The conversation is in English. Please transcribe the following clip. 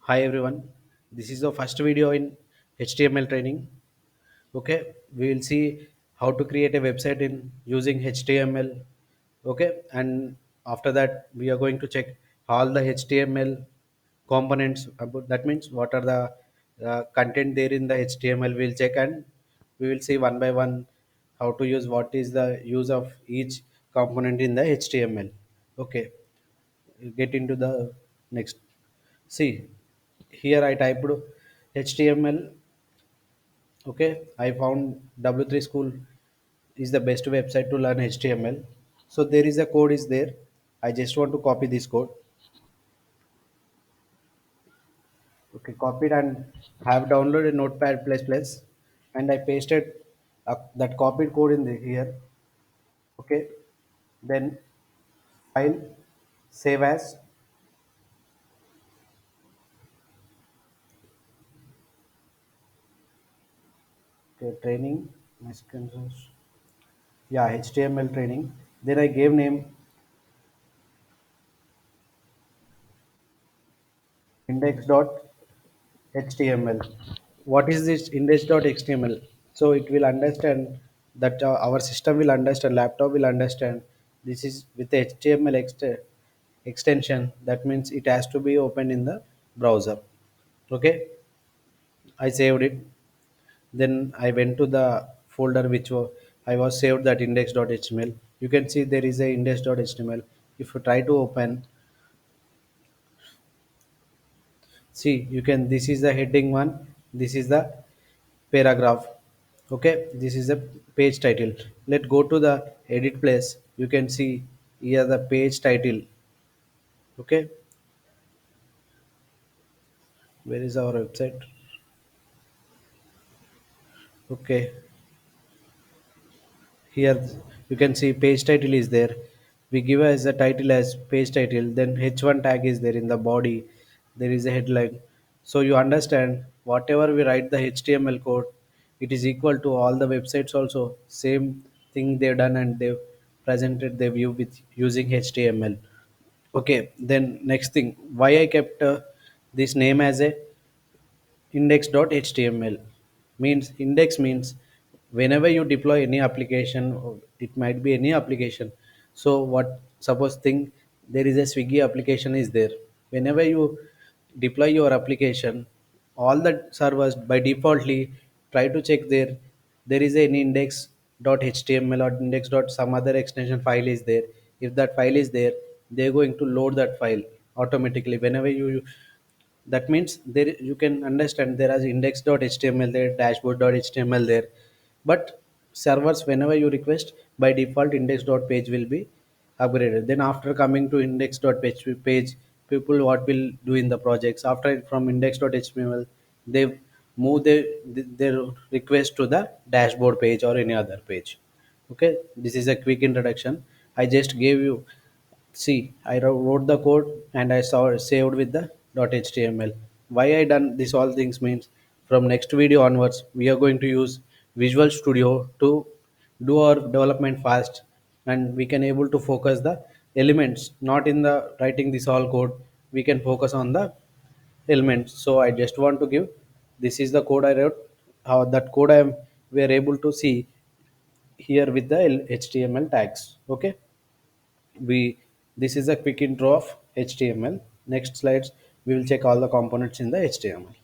Hi everyone, this is the first video in HTML training. Okay, we will see how to create a website in using HTML. Okay, and after that we are going to check all the HTML components. That means what are the content there in the HTML. We'll check and we will see one by one how to use what is the use of each component in the HTML. Okay, get into the next. See, here I typed HTML. Okay, I found W3 School is the best website to learn HTML. So there is a code is there. I just want to copy this code. Okay, copied and have downloaded Notepad plus plus, and I pasted that copied code in here. Okay, then file, save as. Okay, training. Yeah, HTML training. Then I gave name index.html. What is this index.html? So it will understand that our system will understand, laptop will understand this is with the HTML extension. That means it has to be opened in the browser. Okay, I saved it. Then I went to the folder I was saved that index.html. You can see there is a index.html. If you try to open, see, you can, this is the heading one, this is the paragraph. Okay, this is the page title. Let's go to the edit place. You can see here the page title. Okay, where is our website? Okay, here you can see page title is there. We give as a title as page title, then h1 tag is there in the body. There is a headline. So you understand whatever we write the HTML code, it is equal to all the websites also same thing they've done, and they've presented their view with using HTML. Okay, then next thing, why I kept this name as a index.html. Means index means whenever you deploy any application, or it might be any application. So what, suppose think there is a Swiggy application is there. Whenever you deploy your application, all the servers by defaultly try to check there is an index.html or index dot some other extension file is there. If that file is there, they're going to load that file automatically whenever you. That means there you can understand there is index.html there, dashboard.html there. But servers, whenever you request, by default index.page will be upgraded. Then after coming to index.page, people what will do in the projects after from index.html, they move their request to the dashboard page or any other page. Okay, this is a quick introduction. I just gave you. See, I wrote the code and I saw saved with the .html. Why I done this all things means from next video onwards we are going to use Visual Studio to do our development fast, and we can able to focus the elements, not in the writing this all code. We can focus on the elements. So I just want to give, this is the code I wrote. How that code I am we are able to see here with the HTML tags. Okay, we, this is a quick intro of HTML. Next slides we will check all the components in the HTML.